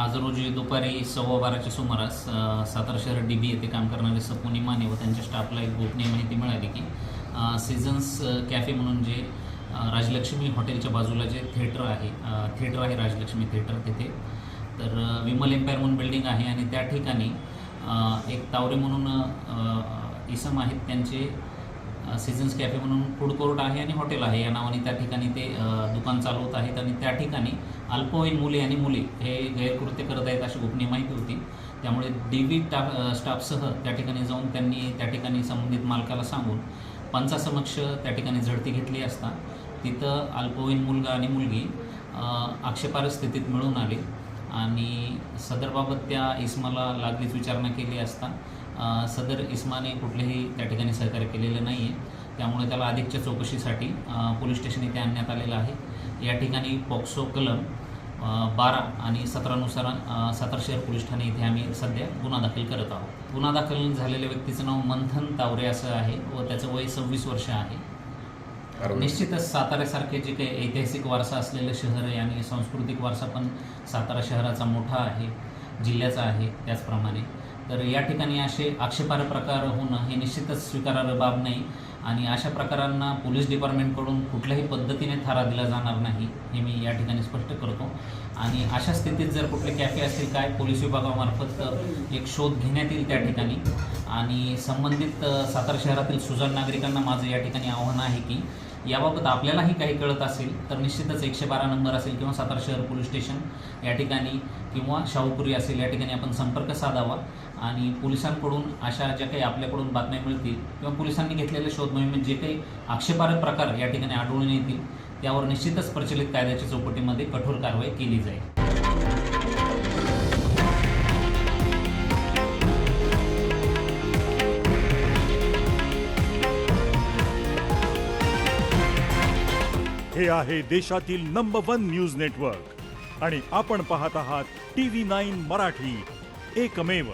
आज रोजी दुपारी 12:15च्या सुमारास सातारा शहर DB येथे काम करणारे सपुनी माने व त्यांच्या स्टाफला एक गोपनीय माहिती मिळाली की सीझन्स कॅफे म्हणून जे राजलक्ष्मी हॉटेलच्या बाजूला जे थिएटर आहे राजलक्ष्मी थिएटर तिथे तर विमल एम्पायर म्हणून बिल्डिंग आहे आणि त्या ठिकाणी एक तावरे म्हणून इसम आहेत त्यांचे सीझन्स कॅफे म्हणून फूड कोर्ट आहे आणि हॉटेल आहे या नावाने त्या ठिकाणी ते दुकान चालवत आहेत आणि त्या ठिकाणी अल्पवयीन मुले आणि मुली हे गैरकृत्य करत आहेत अशी गोपनीय माहिती होती। त्यामुळे DB स्टाफसह त्या ठिकाणी जाऊन त्यांनी त्या ठिकाणी संबंधित मालकाला सांगून पंचासमक्ष त्या ठिकाणी झडती घेतली असता तिथं अल्पवयीन मुलगा आणि मुलगी आक्षेपार्ह स्थितीत मिळून आले आणि सदरबाबत त्या इस्माला लागलीच विचारणा केली असता सदर इस्माने कुठलेही त्या ठिकाणी सहकार्य केलेलं नाही आहे। त्यामुळे त्याला अधिकच्या चौकशीसाठी पोलीस स्टेशन इथे आणण्यात आलेलं आहे। या ठिकाणी पॉक्सो कलम 12 आणि 17 नुसार सातारा शहर पोलीस ठाणे इथे आम्ही सध्या गुन्हा दाखल करत आहोत। गुन्हा दाखल झालेल्या व्यक्तीचं नाव मंथन तावरे असं आहे व त्याचं वय 26 वर्ष आहे। निश्चितच साताऱ्यासारखे जे काही ऐतिहासिक वारसा असलेलं शहर आहे आणि सांस्कृतिक वारसा पण सातारा शहराचा मोठा आहे, जिल्ह्याचा आहे त्याचप्रमाणे तर या ठिकाणी असे आक्षेपार्ह प्रकार होणं हे निश्चितच स्वीकारार्ह बाब नाही आणि अशा प्रकारांना पोलीस डिपार्टमेंटकडून कुठल्याही पद्धतीने थारा दिला जाणार नाही हे मी या ठिकाणी स्पष्ट करतो। आणि अशा स्थितीत जर कुठले कॅफे असतील काय पोलीस विभागामार्फत एक शोध घेण्यात येईल त्या ठिकाणी आणि संबंधित सातारा शहरातील सुजाण नागरिकांना माझं या ठिकाणी आव्हान आहे की याबाबत आपल्यालाही काही कळत असेल तर निश्चितच 112 नंबर असेल किंवा सातारा शहर पोलीस स्टेशन या ठिकाणी किंवा शाहूपुरी असेल या ठिकाणी आपण संपर्क साधावा आणि पोलिसांकडून अशा ज्या काही आपल्याकडून बातम्या मिळतील किंवा पोलिसांनी घेतलेल्या शोध मोहिमेत जे काही आक्षेपार्ह प्रकार या ठिकाणी आढळून येतील त्यावर निश्चितच प्रचलित कायद्याच्या चौकटीमध्ये कठोर कारवाई केली जाईल। हे आहे देशातील नंबर 1 न्यूज नेटवर्क आणि आपण पाहत आहात TV9 मराठी, एकमेव।